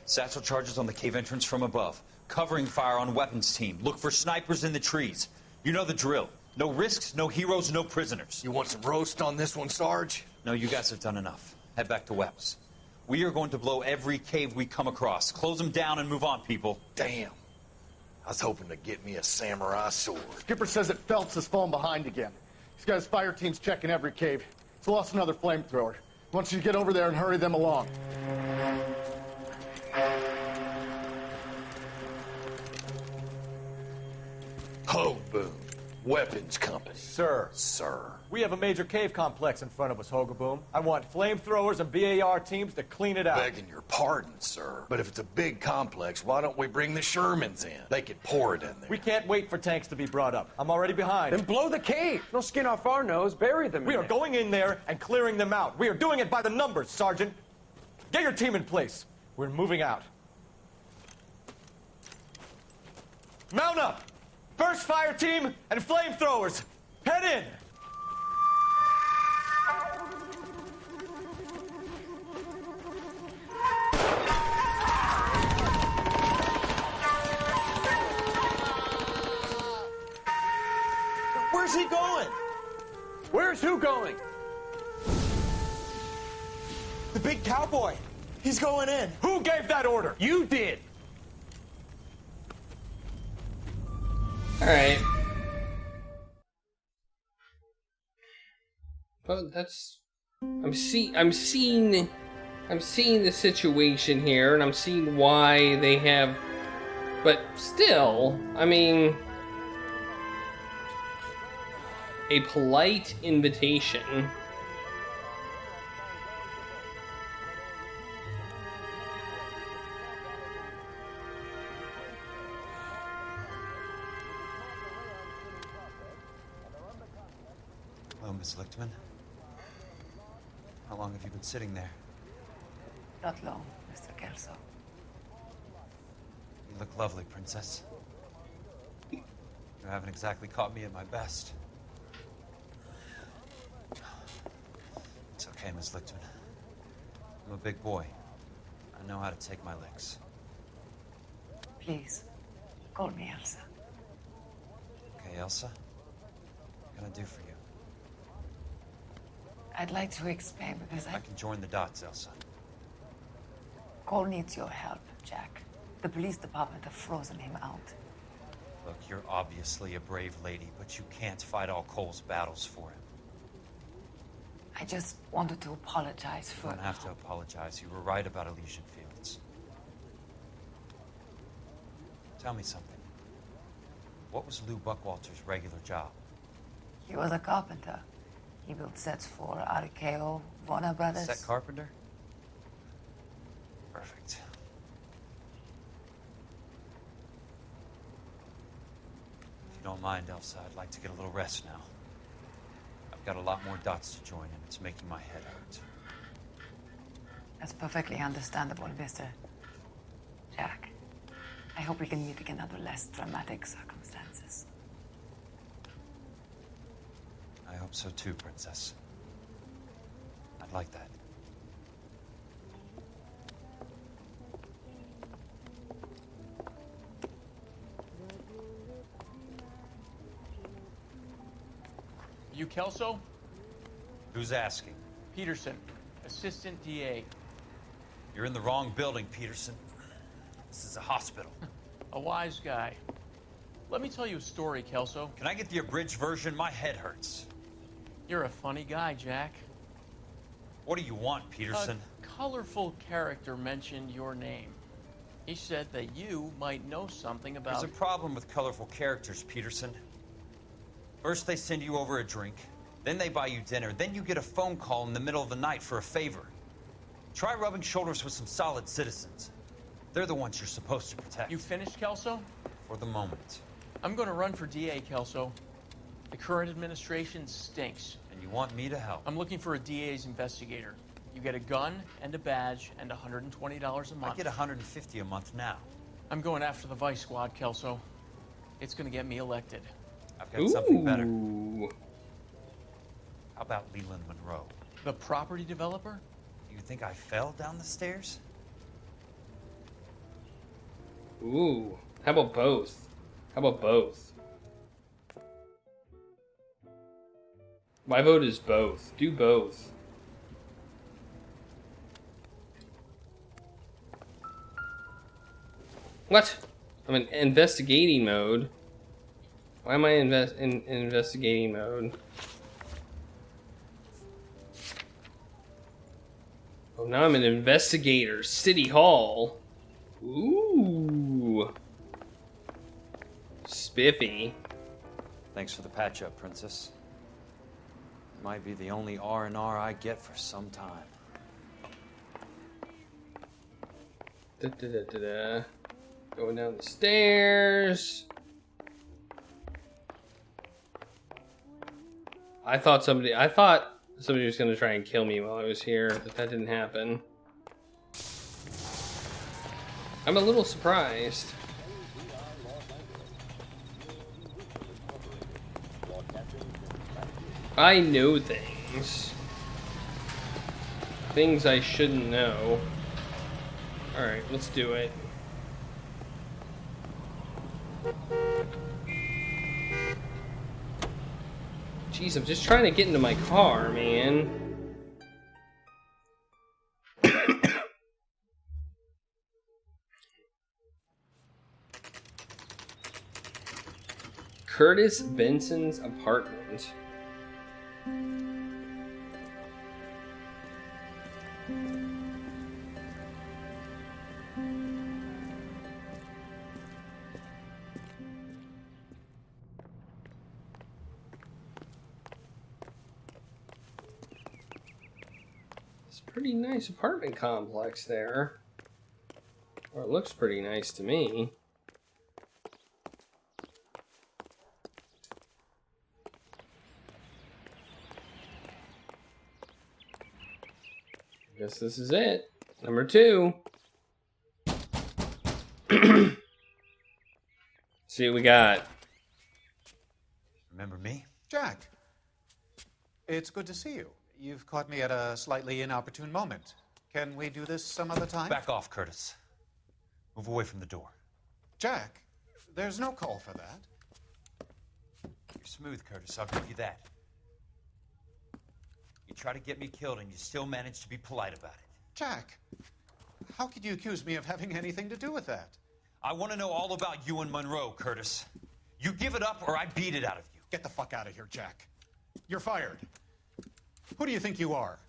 Satchel charges on the cave entrance from above. Covering fire on weapons team. Look for snipers in the trees. You know the drill. No risks, no heroes, no prisoners. You want some roast on this one, Sarge? No, you guys have done enough. Head back to Webb's. We are going to blow every cave we come across. Close them down and move on, people. Damn. I was hoping to get me a samurai sword. Skipper says that Phelps has fallen behind again. He's got his fire teams checking every cave. He's lost another flamethrower. He wants you to get over there and hurry them along. Ho, boom. Weapons company. Sir. Sir. We have a major cave complex in front of us, Hogaboom. I want flamethrowers and BAR teams to clean it out. Begging your pardon, sir. But if it's a big complex, why don't we bring the Shermans in? They could pour it in there. We can't wait for tanks to be brought up. I'm already behind. Then blow the cave. No skin off our nose. Bury them. We are going in there and clearing them out. We are doing it by the numbers, Sergeant. Get your team in place. We're moving out. Mount up! First fire team and flamethrowers. Head in! Where's he going? Where's who going? The big cowboy. He's going in. Who gave that order? You did. All right. But that's I'm seeing the situation here, and I'm seeing why they have. But still, I mean, a polite invitation. Hello, Miss Lichtman. How long have you been sitting there? Not long, Mr. Kelso. You look lovely, Princess. You haven't exactly caught me at my best. It's okay, Miss Lichtman. I'm a big boy. I know how to take my licks. Please, call me Elsa. Okay, Elsa? What can I do for you? I'd like to explain because I can join the dots, Elsa. Cole needs your help, Jack. The police department have frozen him out. Look, you're obviously a brave lady, but you can't fight all Cole's battles for him. I just wanted to apologize for... You don't have to apologize. You were right about Elysian Fields. Tell me something. What was Lou Buckwalter's regular job? He was a carpenter. He built sets for RKO, Warner Brothers. Set carpenter? Perfect. If you don't mind, Elsa, I'd like to get a little rest now. I've got a lot more dots to join, and it's making my head hurt. That's perfectly understandable, Mr. Jack. I hope we can meet again under less dramatic circumstances. I hope so too, Princess. I'd like that. You Kelso? Who's asking? Peterson, Assistant DA. You're in the wrong building, Peterson. This is a hospital. A wise guy. Let me tell you a story, Kelso. Can I get the abridged version? My head hurts. You're a funny guy, Jack. What do you want, Peterson? A colorful character mentioned your name. He said that you might know something about... There's a problem with colorful characters, Peterson. First they send you over a drink, then they buy you dinner, then you get a phone call in the middle of the night for a favor. Try rubbing shoulders with some solid citizens. They're the ones you're supposed to protect. You finished, Kelso? For the moment. I'm going to run for DA, Kelso. The current administration stinks. And you want me to help? I'm looking for a DA's investigator. You get a gun and a badge and $120 a month. I get $150 a month now. I'm going after the Vice Squad, Kelso. It's going to get me elected. I've got something better. How about Leland Monroe? The property developer? Do you think I fell down the stairs? Ooh. How about both? How about both? My vote is both. Do both. What? I'm in investigating mode. Why am I in investigating mode? Oh, now I'm an investigator. City Hall. Ooh. Spiffy. Thanks for the patch-up, Princess. Might be the only R&R I get for some time. Da-da-da-da-da. Going down the stairs. I thought somebody was gonna try and kill me while I was here, but that didn't happen. I'm a little surprised. I know things. Things I shouldn't know. Alright, let's do it. Jeez, I'm just trying to get into my car, man. Curtis Benson's apartment. Pretty nice apartment complex there. Or it looks pretty nice to me. I guess this is it. Number 2. See what we got. Remember me? Jack, it's good to see you. You've caught me at a slightly inopportune moment. Can we do this some other time? Back off, Curtis. Move away from the door. Jack, there's no call for that. You're smooth, Curtis. I'll give you that. You try to get me killed and you still manage to be polite about it. Jack, how could you accuse me of having anything to do with that? I want to know all about you and Monroe, Curtis. You give it up or I beat it out of you. Get the fuck out of here, Jack. You're fired. Who do you think you are?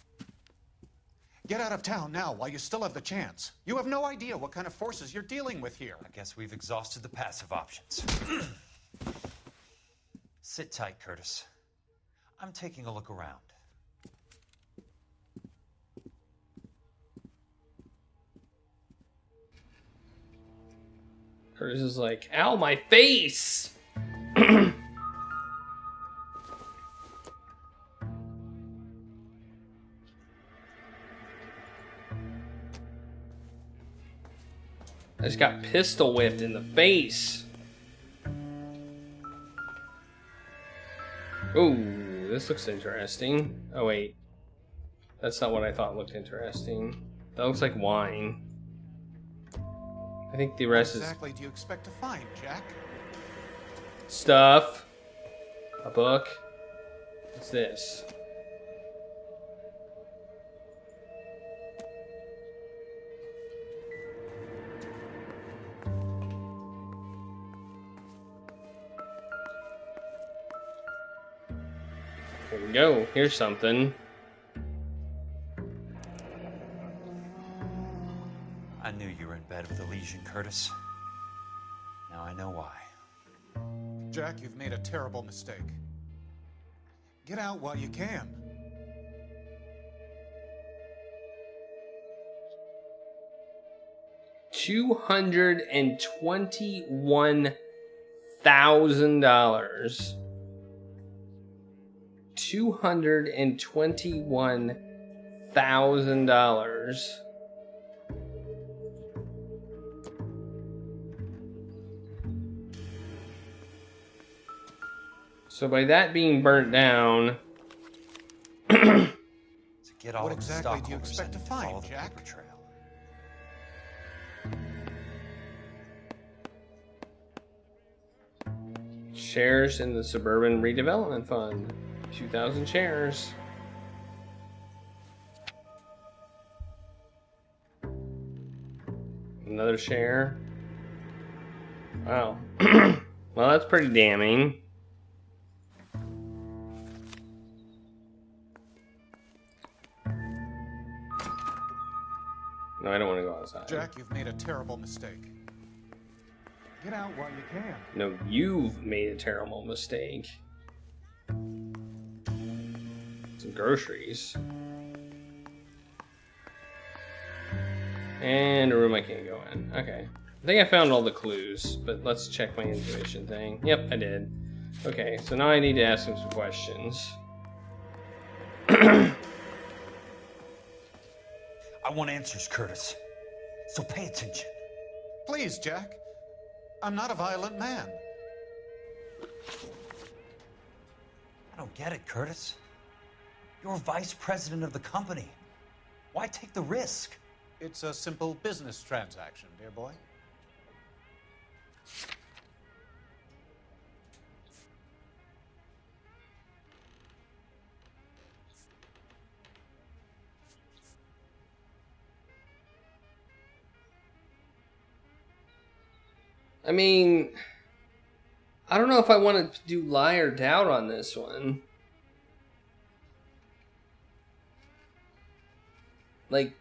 Get out of town now while you still have the chance. You have no idea what kind of forces you're dealing with here. I guess we've exhausted the passive options. Sit tight, Curtis. I'm taking a look around. Curtis is like, ow, my face! I just got pistol whipped in the face. Ooh, this looks interesting. Oh wait, that's not what I thought looked interesting. That looks like wine. I think the rest What exactly do you expect to find, Jack? is stuff. A book. What's this? Here we go. Here's something. I knew you were in bed with a lesion, Curtis. Now I know why. Jack, you've made a terrible mistake. Get out while you can. $221,000. $221,000. So by that being burnt down, To get all What of the exactly do you stockholders expect in to follow find, the Jack? paper trail. Shares in the Suburban Redevelopment Fund. 2,000 shares. Another share. Wow. Well, that's pretty damning. No, I don't want to go outside. Jack, you've made a terrible mistake. Get out while you can. No, you've made a terrible mistake. Some groceries. And a room I can't go in. Okay. I think I found all the clues, but let's check my intuition thing. Yep, I did. Okay, so now I need to ask him some questions. I want answers, Curtis. So pay attention. Please, Jack. I'm not a violent man. I don't get it, Curtis. You're vice president of the company. Why take the risk? It's a simple business transaction, dear boy. I mean, I don't know if I want to do lie or doubt on this one. Like,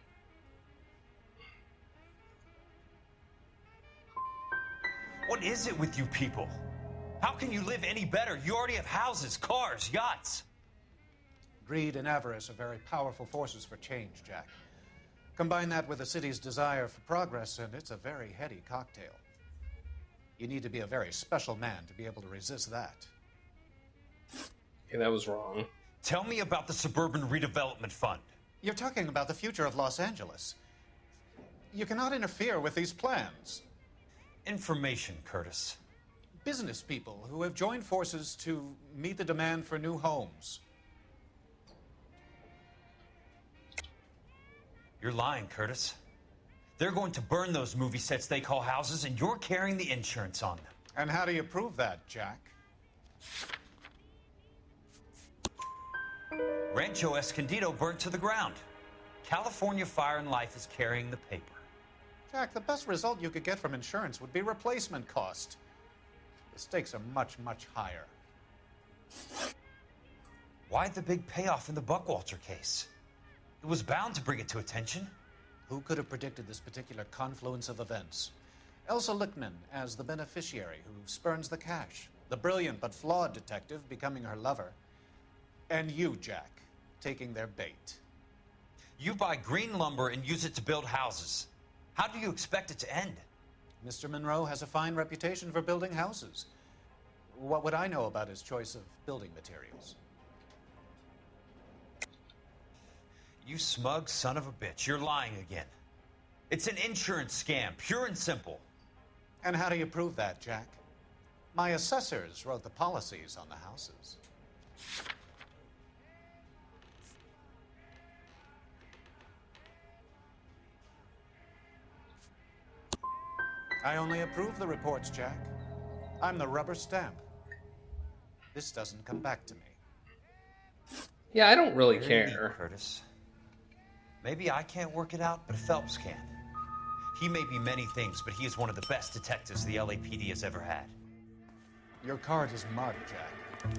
what is it with you people? How can you live any better? You already have houses, cars, yachts. Greed and avarice are very powerful forces for change, Jack. Combine that with the city's desire for progress, and it's a very heady cocktail. You need to be a very special man to be able to resist that. okay, that was wrong. Tell me about the Suburban Redevelopment Fund. You're talking about the future of Los Angeles. You cannot interfere with these plans. Information, Curtis. Business people who have joined forces to meet the demand for new homes. You're lying, Curtis. They're going to burn those movie sets they call houses, and you're carrying the insurance on them. And how do you prove that, Jack? Rancho Escondido burnt to the ground. California Fire and Life is carrying the paper. Jack, the best result you could get from insurance would be replacement cost. The stakes are much, much higher. Why the big payoff in the Buckwalter case? It was bound to bring it to attention. Who could have predicted this particular confluence of events? Elsa Lichtman as the beneficiary who spurns the cash. The brilliant but flawed detective becoming her lover. And you, Jack, taking their bait. You buy green lumber and use it to build houses. How do you expect it to end? Mr. Monroe has a fine reputation for building houses. What would I know about his choice of building materials? You smug son of a bitch, you're lying again. It's an insurance scam, pure and simple. And how do you prove that, Jack? My assessors wrote the policies on the houses. I only approve the reports, Jack. I'm the rubber stamp. This doesn't come back to me. Yeah, I don't really Very care. neat, Curtis. Maybe I can't work it out, but Phelps can. He may be many things, but he is one of the best detectives the LAPD has ever had. Your card is mud, Jack.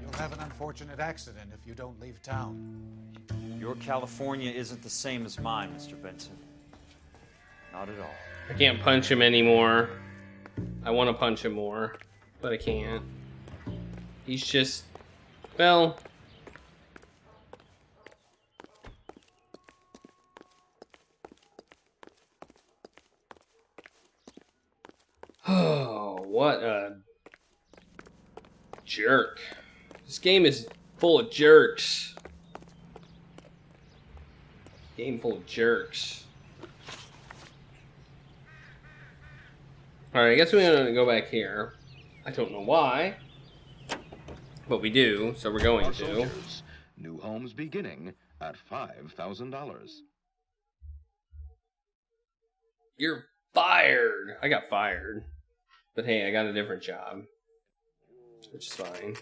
You'll have an unfortunate accident if you don't leave town. Your California isn't the same as mine, Mr. Benson. Not at all. I can't punch him anymore. I want to punch him more, but I can't. He's just, well... Oh, what a jerk. This game is full of jerks. Game full of jerks. Alright, I guess we're gonna go back here. I don't know why. But we do, so we're going to. Soldiers. New homes beginning at $5,000. You're fired. I got fired. But hey, I got a different job. which is fine.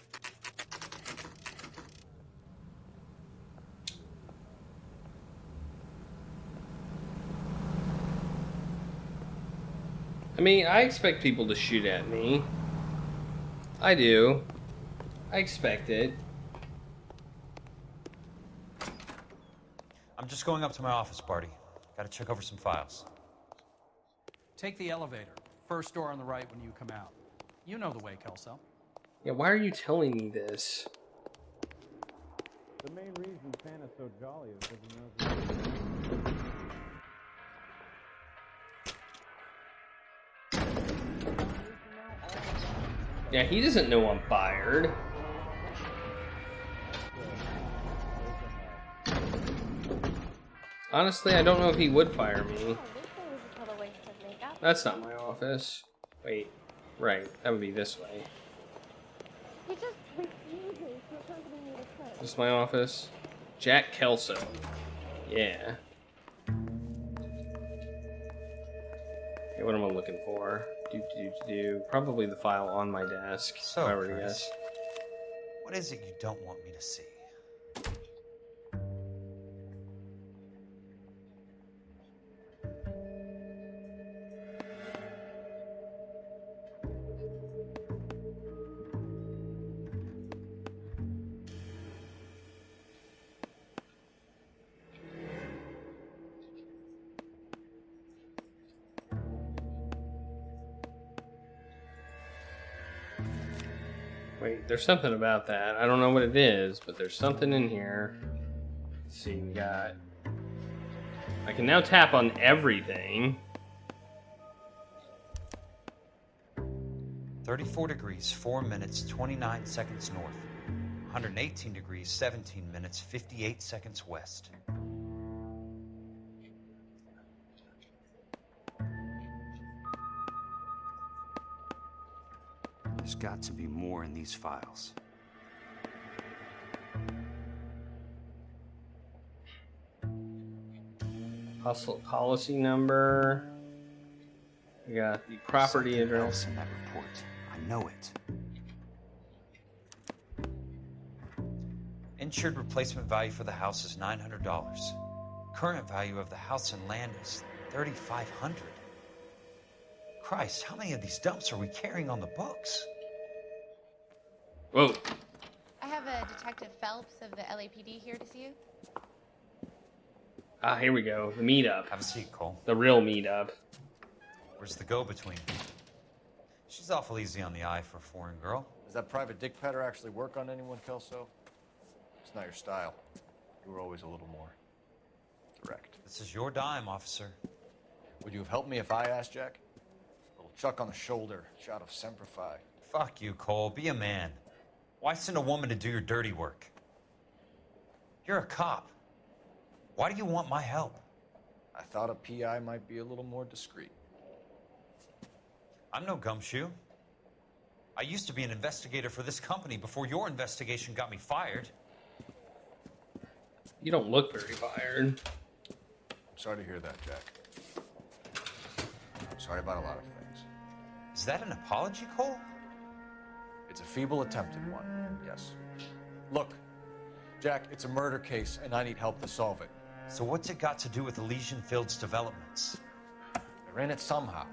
I mean, I expect people to shoot at me. I do. I expect it. I'm just going up to my office, Barty. Gotta check over some files. Take the elevator. First door on the right when you come out. You know the way, Kelso. Yeah, why are you telling me this? The main reason Santa's so jolly is because he knows. Yeah, he doesn't know I'm fired. Honestly, I don't know if he would fire me. That's not my office. Wait, right, that would be this way. He just refuses to accompany me to church. This is my office. Jack Kelso. Yeah. Okay, what am I looking for? Probably the file on my desk. So, if I were to Chris, guess. what is it you don't want me to see? Wait, there's something about that. I don't know what it is, but there's something in here. Let's see, we got... I can now tap on everything. 34 degrees, 4 minutes, 29 seconds north. 118 degrees, 17 minutes, 58 seconds west. There's got to be more in these files. Hustle policy number. We got the property Something address. else in that report. I know it. Insured replacement value for the house is $900. Current value of the house and land is $3,500. Christ, how many of these dumps are we carrying on the books? Whoa. I have a Detective Phelps of the LAPD here to see you. Ah, here we go. The meetup. Have a seat, Cole. The real meetup. Where's the go-between? She's awful easy on the eye for a foreign girl. Does that private dick petter actually work on anyone, Kelso? It's not your style. You were always a little more direct. This is your dime, officer. Would you have helped me if I asked, Jack? A little chuck on the shoulder, shot of Semper Fi. Fuck you, Cole. Be a man. Why send a woman to do your dirty work? You're a cop. Why do you want my help? I thought a PI might be a little more discreet. I'm no gumshoe. I used to be an investigator for this company before your investigation got me fired. You don't look very fired. Sorry to hear that, Jack. I'm sorry about a lot of things. Is that an apology, Cole? It's a feeble attempt at one, yes. Look, Jack, it's a murder case, and I need help to solve it. So what's it got to do with Elysian Fields developments? They're in it somehow.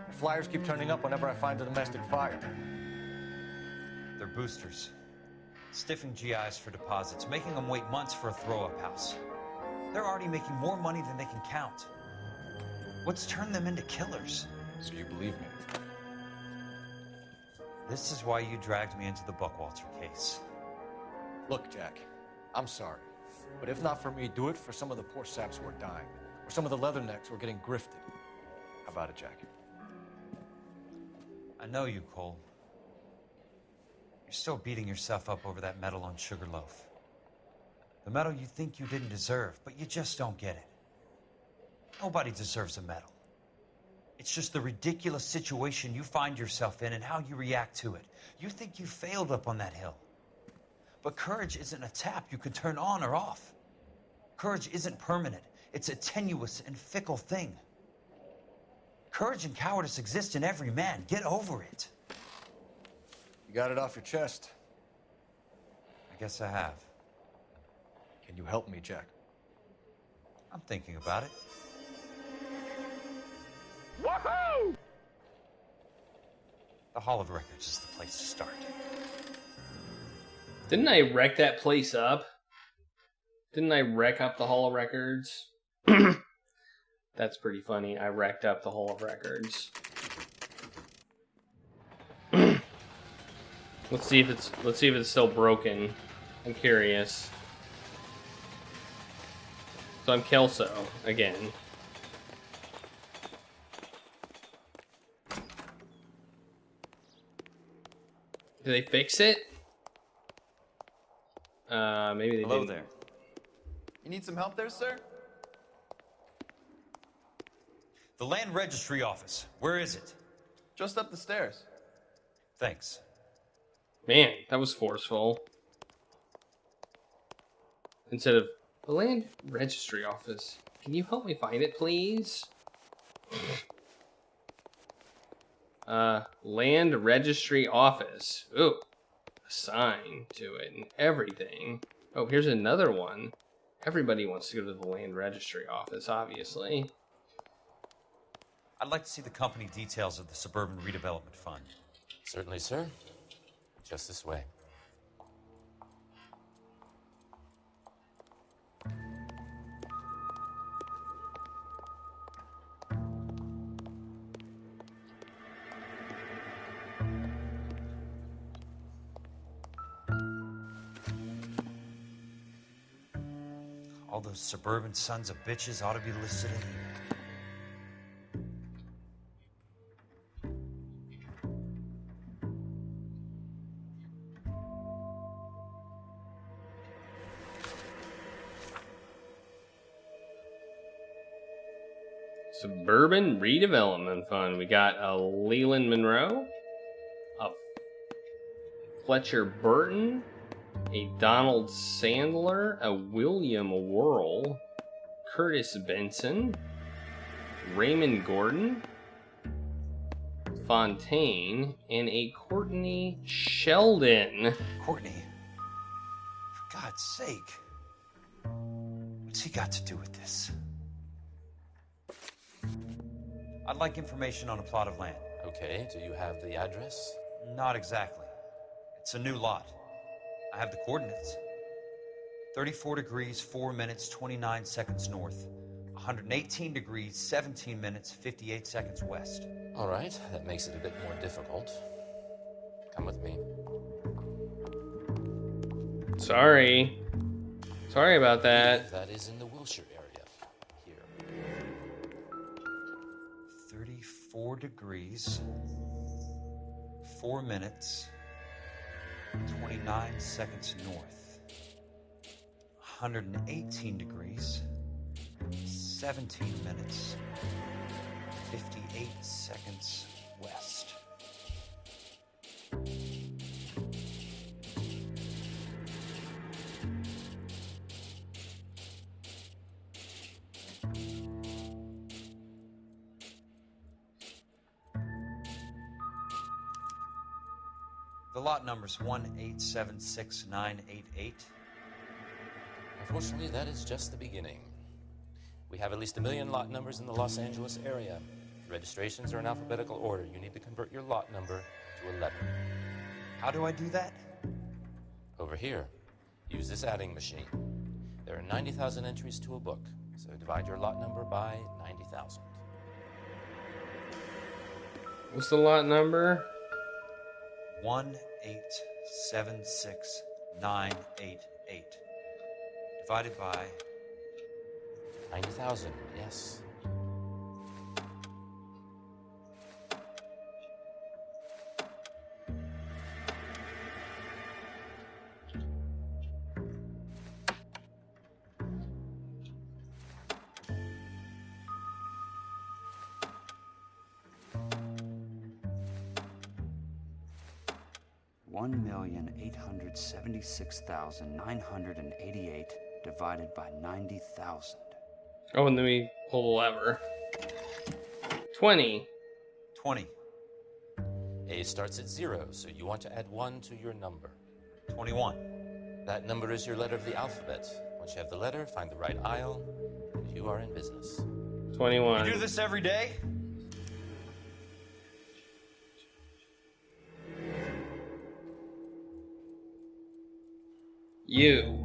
The flyers keep turning up whenever I find a domestic fire. They're boosters. Stiffing GIs for deposits, making them wait months for a throw-up house. They're already making more money than they can count. What's turned them into killers? So you believe me? This is why you dragged me into the Buckwalter case. Look, Jack, I'm sorry. But if not for me, do it for some of the poor saps who are dying. Or some of the leathernecks who are getting grifted. How about it, Jack? I know you, Cole. You're still beating yourself up over that medal on Sugarloaf. The medal you think you didn't deserve, but you just don't get it. Nobody deserves a medal. It's just the ridiculous situation you find yourself in and how you react to it. You think you failed up on that hill. But courage isn't a tap you can turn on or off. Courage isn't permanent. It's a tenuous and fickle thing. Courage and cowardice exist in every man. Get over it. You got it off your chest. I guess I have. Can you help me, Jack? I'm thinking about it. Woohoo! The Hall of Records is the place to start. Didn't I wreck that place up? Didn't I wreck up the Hall of Records? That's pretty funny. I wrecked up the Hall of Records. Let's see if it's still broken. I'm curious. So I'm Kelso again. Did they fix it? Maybe they Hello didn't. there. You need some help there, sir? The Land Registry Office. Where is it? Just up the stairs. Thanks. Man, that was forceful. Instead of the Land Registry Office, can you help me find it, please? Land Registry Office. Ooh, a sign to it and everything. Oh, here's another one. Everybody wants to go to the Land Registry Office, obviously. I'd like to see the company details of the Suburban Redevelopment Fund. Certainly, sir. Just this way. All those suburban sons of bitches ought to be listed in here. Suburban Redevelopment Fund. We got a Leland Monroe, a Fletcher Burton, a Donald Sandler, a William Worrell, Curtis Benson, Raymond Gordon, Fontaine, and a Courtney Sheldon. Courtney? For God's sake. What's he got to do with this? I'd like information on a plot of land. Okay, do you have the address? Not exactly. It's a new lot. I have the coordinates. 34 degrees, 4 minutes, 29 seconds north. 118 degrees, 17 minutes, 58 seconds west. All right, that makes it a bit more difficult. Come with me. Sorry. Sorry about that. That is in the Wilshire area. Here. 34 degrees, 4 minutes, 29 seconds north. 118 degrees, 17 minutes, 58 seconds west. The lot number's 1876988. Unfortunately, that is just the beginning. We have at least 1 million lot numbers in the Los Angeles area. Registrations are in alphabetical order. You need to convert your lot number to a letter. How do I do that? Over here, use this adding machine. There are 90,000 entries to a book, so divide your lot number by 90,000. What's the lot number? 1876988. Divided by 90,000, yes. $1,876,988 divided by 90,000. Oh, and then we pull the lever. 20. 20. A starts at 0, so you want to add 1 to your number. 21. That number is your letter of the alphabet. Once you have the letter, find the right aisle, and you are in business. 21. You do this every day? You.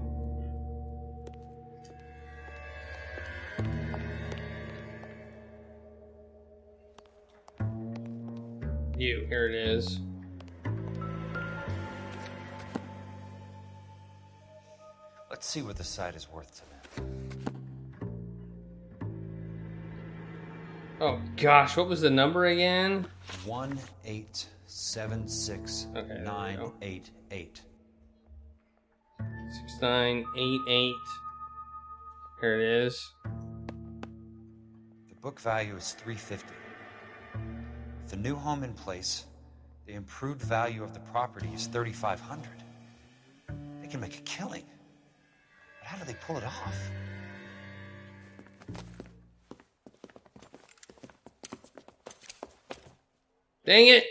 You, here it is. Let's see what the site is worth to them. Oh gosh, what was the number again? 1876988. 6988. Here it is. The book value is $350. With the new home in place, the improved value of the property is $3,500. They can make a killing. But how do they pull it off? Dang it!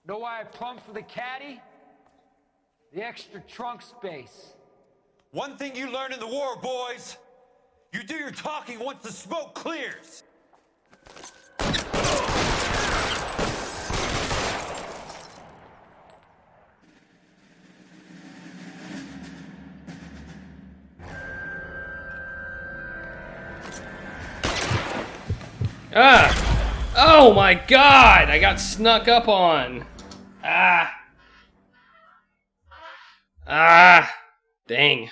Know why I plumbed for the caddy? The extra trunk space. One thing you learn in the war, boys. You do your talking once the smoke clears. Ah! Oh my god! I got snuck up on. Ah! Ah! Dang.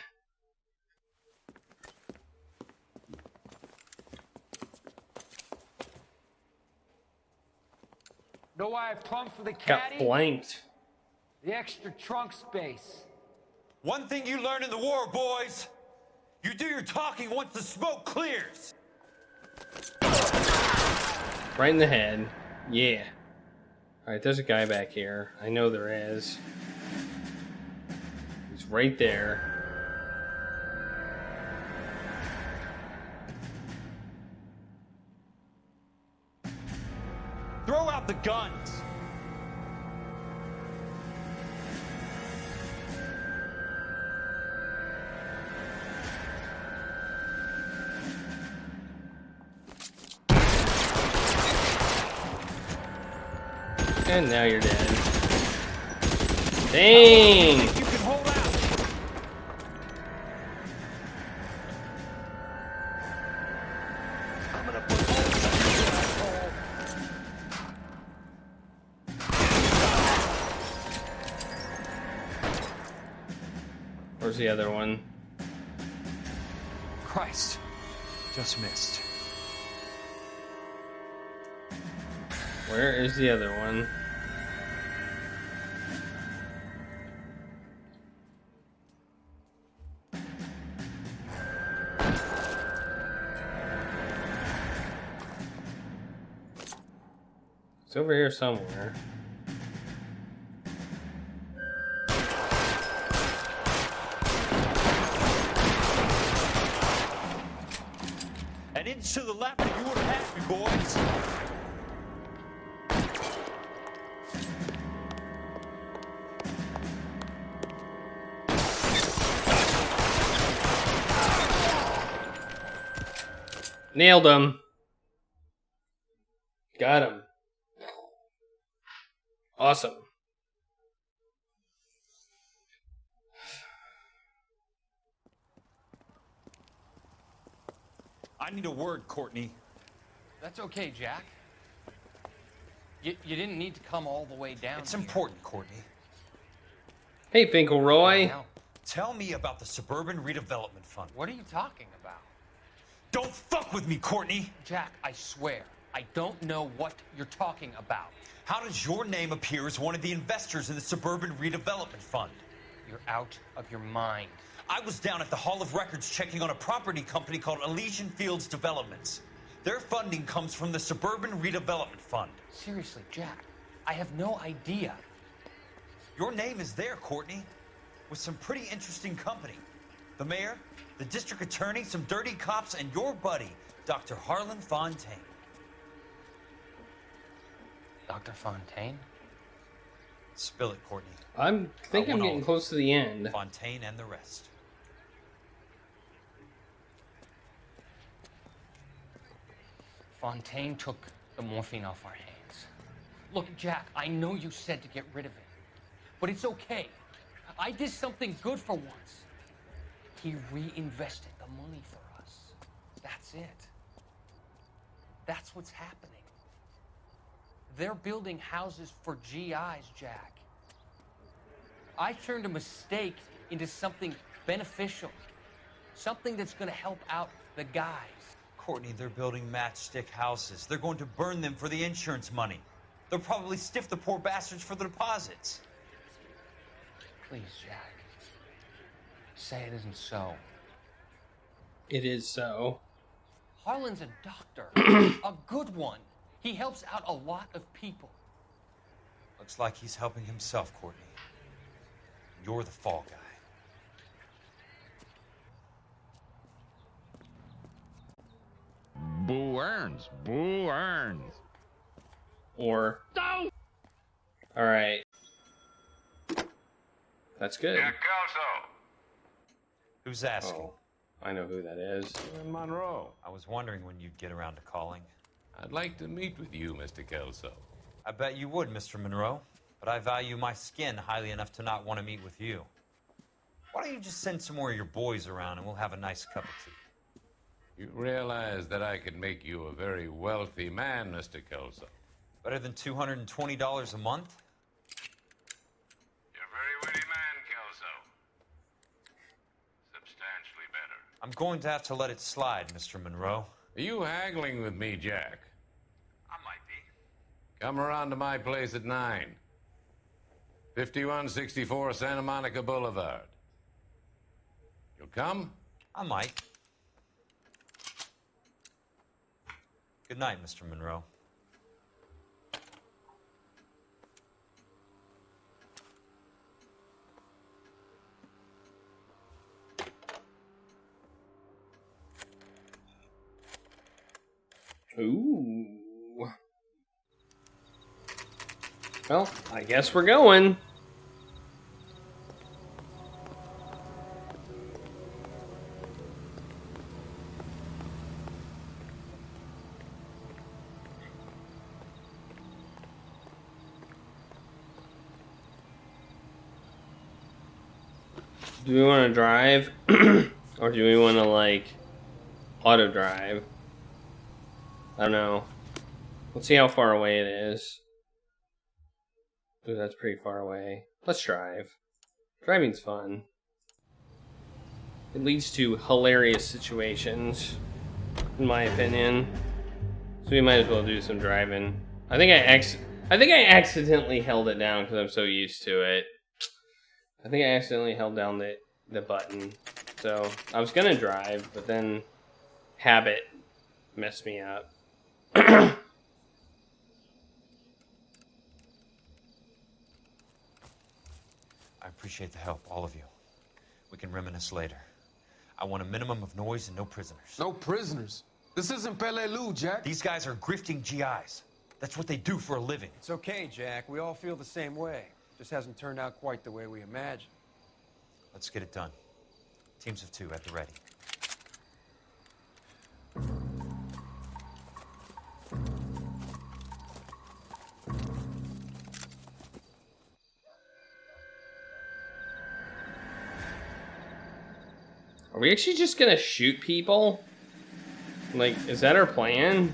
Know why I plumbed for the Got caddy? blanked. The extra trunk space. One thing you learn in the war, boys. You do your talking once the smoke clears. Right in the head. Yeah. Alright, there's a guy back here. I know there is. He's right there. Throw out the guns. And now you're dead. Dang! You can hold out. I'm gonna put holes in you, asshole. Where's the other one? Christ. Just missed. Where is the other one? It's over here somewhere. An inch to the left and you would have had me, boys. Nailed him. Got him. Awesome. I need a word, Courtney. That's okay, Jack. You didn't need to come all the way down. It's important, Courtney. Hey, Finkelroy. Tell me about the Suburban Redevelopment Fund. What are you talking about? Don't fuck with me, Courtney! Jack, I swear, I don't know what you're talking about. How does your name appear as one of the investors in the Suburban Redevelopment Fund? You're out of your mind. I was down at the Hall of Records checking on a property company called Elysian Fields Developments. Their funding comes from the Suburban Redevelopment Fund. Seriously, Jack, I have no idea. Your name is there, Courtney, with some pretty interesting company. The mayor, the district attorney, some dirty cops, and your buddy, Dr. Harlan Fontaine. Dr. Fontaine? Spill it, Courtney. I think I'm getting close to the end. Fontaine and the rest. Fontaine took the morphine off our hands. Look, Jack, I know you said to get rid of it, but it's okay. I did something good for once. He reinvested the money for us. That's it. That's what's happening. They're building houses for GIs, Jack. I turned a mistake into something beneficial. Something that's gonna help out the guys. Courtney, they're building matchstick houses. They're going to burn them for the insurance money. They'll probably stiff the poor bastards for the deposits. Please, Jack. Say it isn't so. It is so. Harlan's a doctor. A good one. He helps out a lot of people. Looks like he's helping himself, Courtney. You're the fall guy. Boo earns. Boo earns. Or... No! Alright. That's good. Kelso. Who's asking? Oh, I know who that is. Monroe. I was wondering when you'd get around to calling. I'd like to meet with you, Mr. Kelso. I bet you would, Mr. Monroe. But I value my skin highly enough to not want to meet with you. Why don't you just send some more of your boys around and we'll have a nice cup of tea? You realize that I could make you a very wealthy man, Mr. Kelso. Better than $220 a month? You're a very witty man, Kelso. Substantially better. I'm going to have to let it slide, Mr. Monroe. Are you haggling with me, Jack? I might be. Come around to my place at 9. 5164 Santa Monica Boulevard. You'll come? I might. Good night, Mr. Monroe. Ooh. Well, I guess we're going. Do we want to drive? Or do we want to, like, auto drive? I don't know. Let's see how far away it is. Ooh, that's pretty far away. Let's drive. Driving's fun. It leads to hilarious situations, in my opinion. So we might as well do some driving. I think I accidentally held it down because I'm so used to it. I think I accidentally held down the button. So I was gonna drive, but then habit messed me up. I appreciate the help, all of you. We can reminisce later. I want a minimum of noise and no prisoners. No prisoners? This isn't Peleliu, Jack. These guys are grifting GIs. That's what they do for a living. It's okay, Jack. We all feel the same way. Just hasn't turned out quite the way we imagined. Let's get it done. Teams of 2 at the ready. Are we actually just gonna shoot people? Like, is that our plan?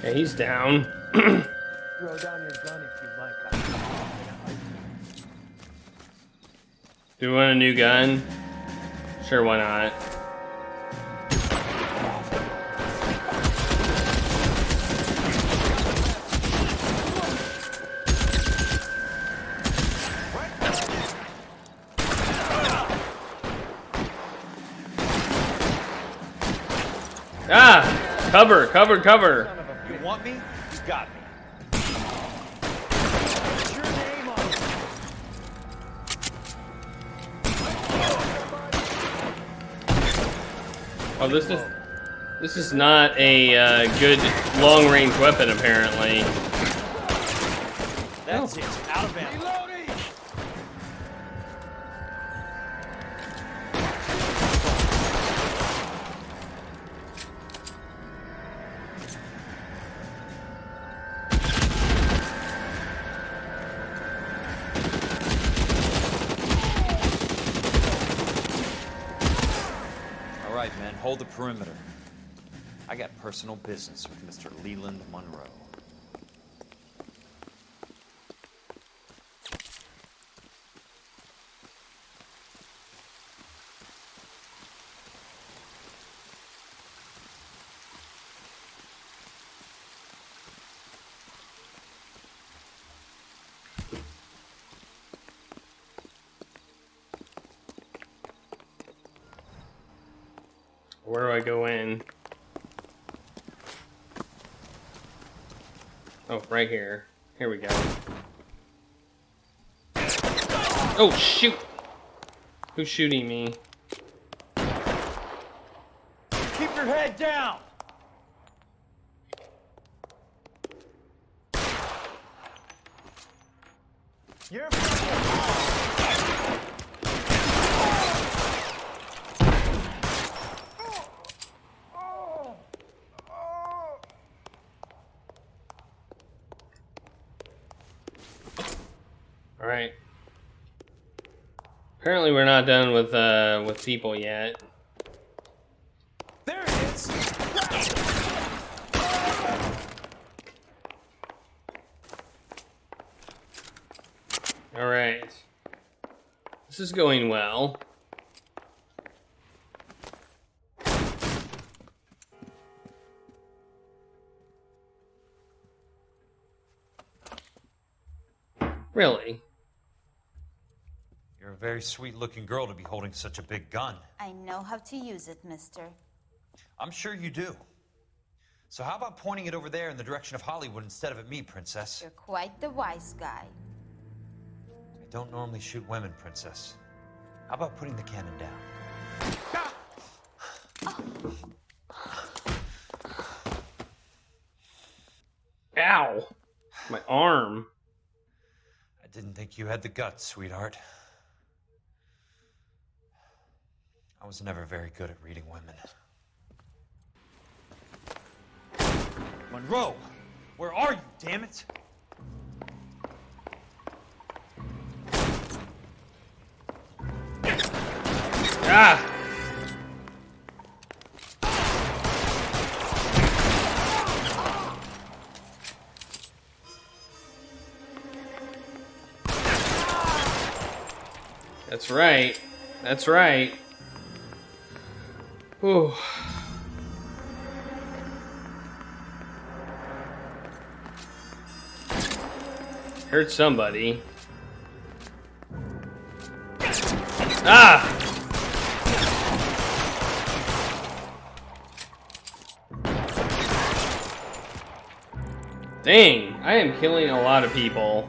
Yeah, he's down. Throw down your gun if you like. Do we want a new gun? Sure, why not? Ah! Cover, cover, cover! You want me? You got me. What's your name on it? Oh, this is not a good long-range weapon, apparently. That's it. Out of ammo. All right, men, hold the perimeter. I got personal business with Mr. Leland Monroe. Where do I go in? Oh, right here. Here we go. Oh, shoot! Who's shooting me? Keep your head down! You're All right. Apparently, we're not done with people yet. There it is! All right. This is going well. Really? You're a very sweet-looking girl to be holding such a big gun. I know how to use it, mister. I'm sure you do. So how about pointing it over there in the direction of Hollywood instead of at me, Princess? You're quite the wise guy. I don't normally shoot women, Princess. How about putting the cannon down? Ow! My arm. I didn't think you had the guts, sweetheart. I was never very good at reading women. Monroe! Where are you, damn it? Ah! That's right. That's right. Whew. Hurt somebody. Ah! Dang, I am killing a lot of people.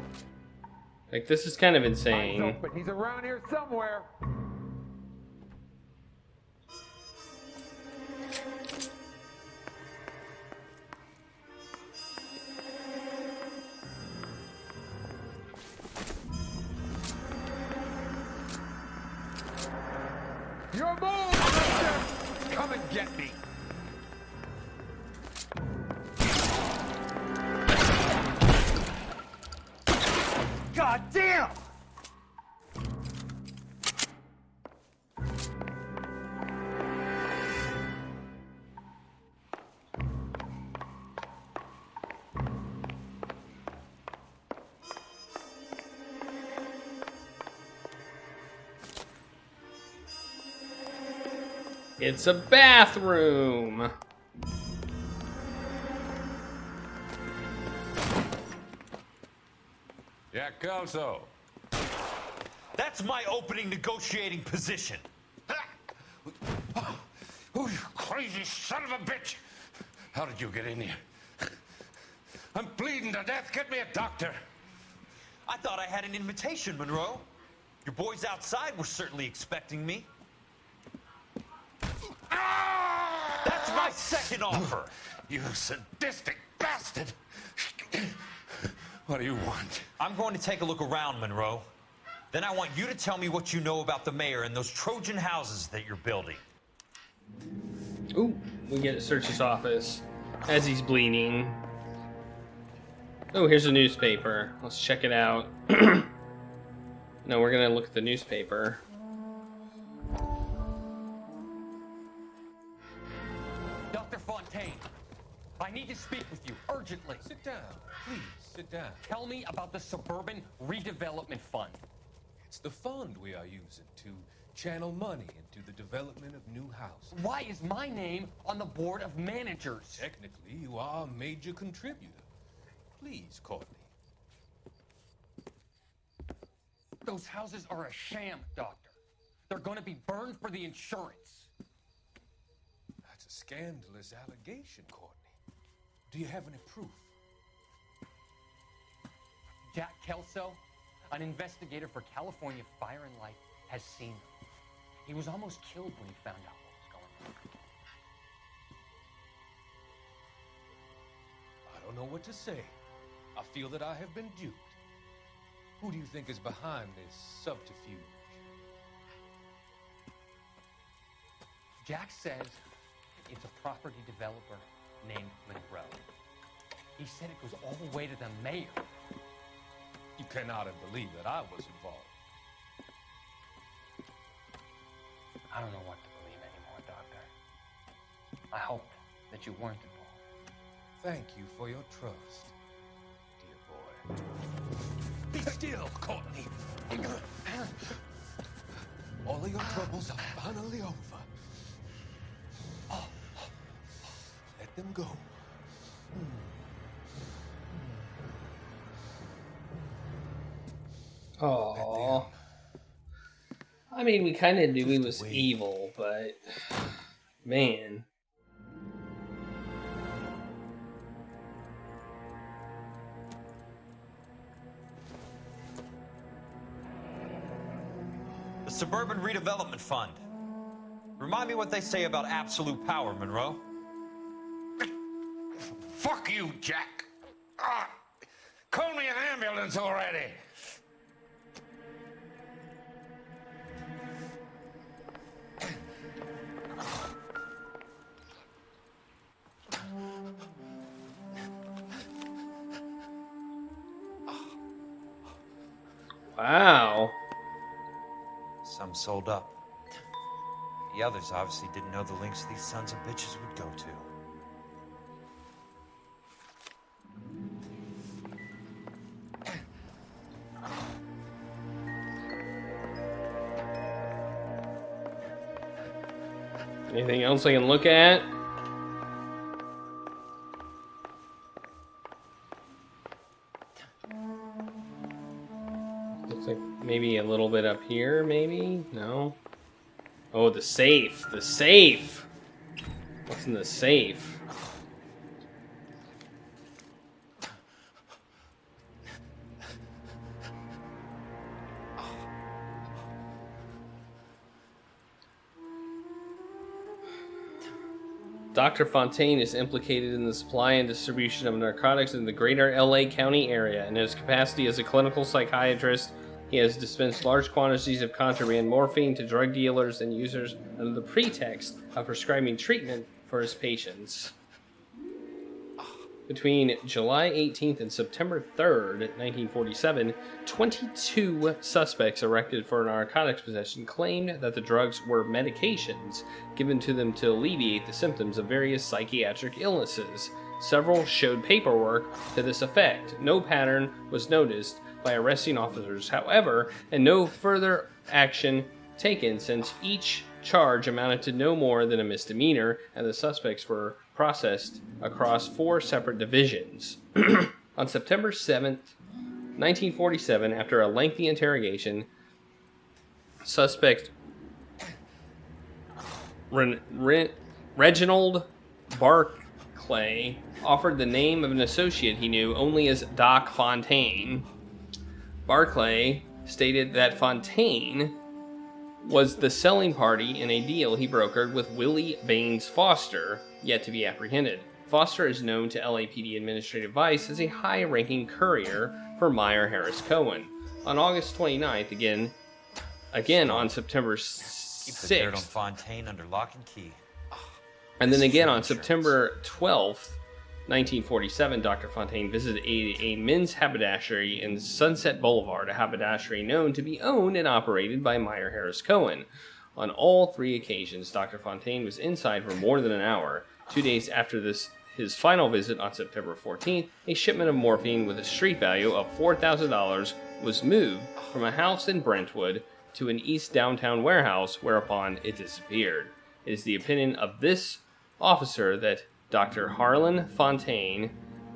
Like, this is kind of insane. But he's around here somewhere. Your move, mister! Come and get me. God damn! It's a bathroom. Jack Kelso. That's my opening negotiating position. Oh, you crazy son of a bitch! How did you get in here? I'm bleeding to death. Get me a doctor. I thought I had an invitation, Monroe. Your boys outside were certainly expecting me. That's my second offer. You sadistic bastard! What do you want? I'm going to take a look around, Monroe. Then I want you to tell me what you know about the mayor and those Trojan houses that you're building. Ooh, we get to search his office as he's bleeding. Oh, here's a newspaper. Let's check it out. No, we're gonna look at the newspaper. Dr. Fontaine, I need to speak with you urgently. Sit down, please, sit down. Tell me about the Suburban Redevelopment Fund. It's the fund we are using to channel money into the development of new houses. Why is my name on the board of managers? Technically, you are a major contributor. Please, Courtney. Those houses are a sham, Doctor. They're going to be burned for the insurance. That's a scandalous allegation, Courtney. Do you have any proof? Jack Kelso, an investigator for California Fire and Life, has seen them. He was almost killed when he found out what was going on. I don't know what to say. I feel that I have been duped. Who do you think is behind this subterfuge? Jack says it's a property developer named Monroe. He said it goes all the way to the mayor. You cannot believe that I was involved. I don't know what to believe anymore, Doctor. I hope that you weren't involved. Thank you for your trust, dear boy. Be still, Courtney. All of your troubles are finally over. Let them go. Oh, I mean, we kind of knew he was evil, but man. The Suburban Redevelopment Fund. Remind me what they say about absolute power, Monroe. Fuck you, Jack. Call me an ambulance already. Wow. Some sold up. The others obviously didn't know the links these sons of bitches would go to. Anything else I can look at? Looks like maybe a little bit up here, maybe? No? Oh, the safe! The safe! What's in the safe? Dr. Fontaine is implicated in the supply and distribution of narcotics in the greater LA County area. In his capacity as a clinical psychiatrist, he has dispensed large quantities of contraband morphine to drug dealers and users under the pretext of prescribing treatment for his patients. Between July 18th and September 3rd, 1947, 22 suspects arrested for narcotics possession claimed that the drugs were medications given to them to alleviate the symptoms of various psychiatric illnesses. Several showed paperwork to this effect. No pattern was noticed by arresting officers, however, and no further action taken since each charge amounted to no more than a misdemeanor, and the suspects were processed across 4 separate divisions. On September 7th, 1947, after a lengthy interrogation, suspect Reginald Barclay offered the name of an associate he knew only as Doc Fontaine. Barclay stated that Fontaine was the selling party in a deal he brokered with Willie Baines Foster, yet to be apprehended. Foster is known to LAPD Administrative Vice as a high-ranking courier for Meyer Harris Cohen. On August 29th, again on September 6th, Keep the dirt on Fontaine under lock and key. and then again on September 12th, 1947, Dr. Fontaine visited a men's haberdashery in Sunset Boulevard, a haberdashery known to be owned and operated by Meyer Harris Cohen. On all 3 occasions, Dr. Fontaine was inside for more than an hour. 2 days after his final visit on September 14th, a shipment of morphine with a street value of $4,000 was moved from a house in Brentwood to an East Downtown warehouse, whereupon it disappeared. It is the opinion of this officer that Dr. Harlan Fontaine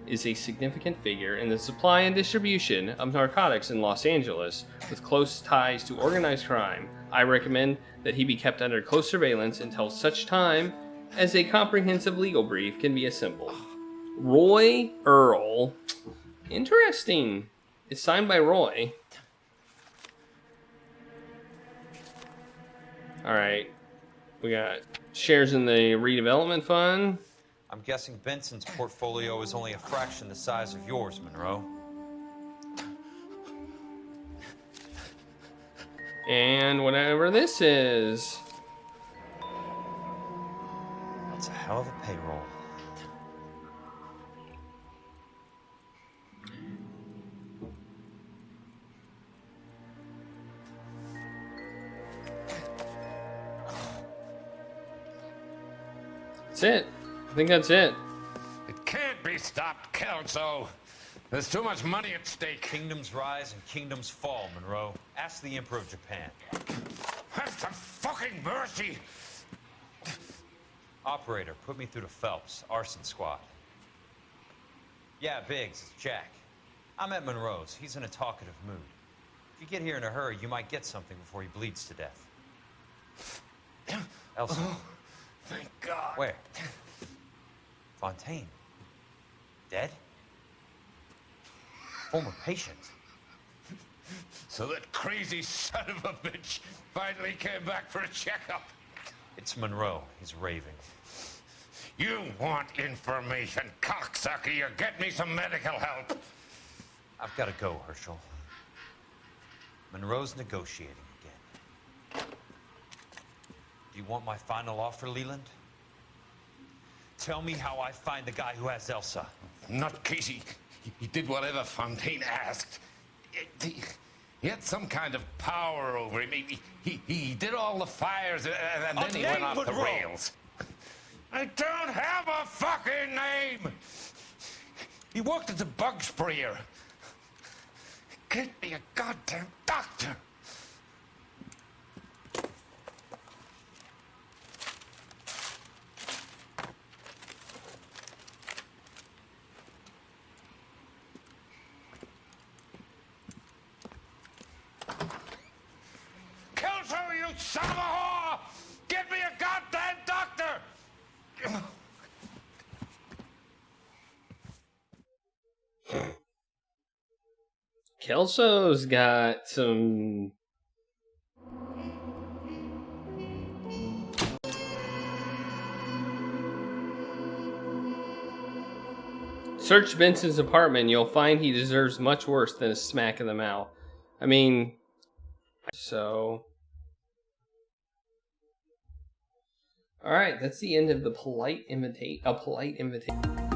is a significant figure in the supply and distribution of narcotics in Los Angeles, with close ties to organized crime. I recommend that he be kept under close surveillance until such time as a comprehensive legal brief can be assembled. Roy Earl. Interesting. It's signed by Roy. Alright. We got shares in the redevelopment fund. I'm guessing Benson's portfolio is only a fraction the size of yours, Monroe. And whatever this is. That's a hell of a payroll. That's it. I think that's it. It can't be stopped, Kelso. There's too much money at stake. Kingdoms rise and kingdoms fall, Monroe. Ask the Emperor of Japan. Have some fucking mercy! Operator, put me through to Phelps, arson squad. Yeah, Biggs, it's Jack. I'm at Monroe's. He's in a talkative mood. If you get here in a hurry, you might get something before he bleeds to death. Elsa. Oh, thank God. Where? Fontaine. Dead? Former patient. So that crazy son of a bitch finally came back for a checkup. It's Monroe. He's raving. You want information, cocksucker. You get me some medical help. I've got to go, Herschel. Monroe's negotiating again. Do you want my final offer, Leland? Tell me how I find the guy who has Elsa. Not Casey. He did whatever Fontaine asked. He had some kind of power over him. He did all the fires, and then he went off the rails. I don't have a fucking name! He worked as a bug sprayer. Get me a goddamn doctor! Kelso, you son of a whore! Get me a goddamn doctor! Kelso's got some... Search Benson's apartment, you'll find he deserves much worse than a smack in the mouth. I mean, so... Alright, that's the end of the polite invitation.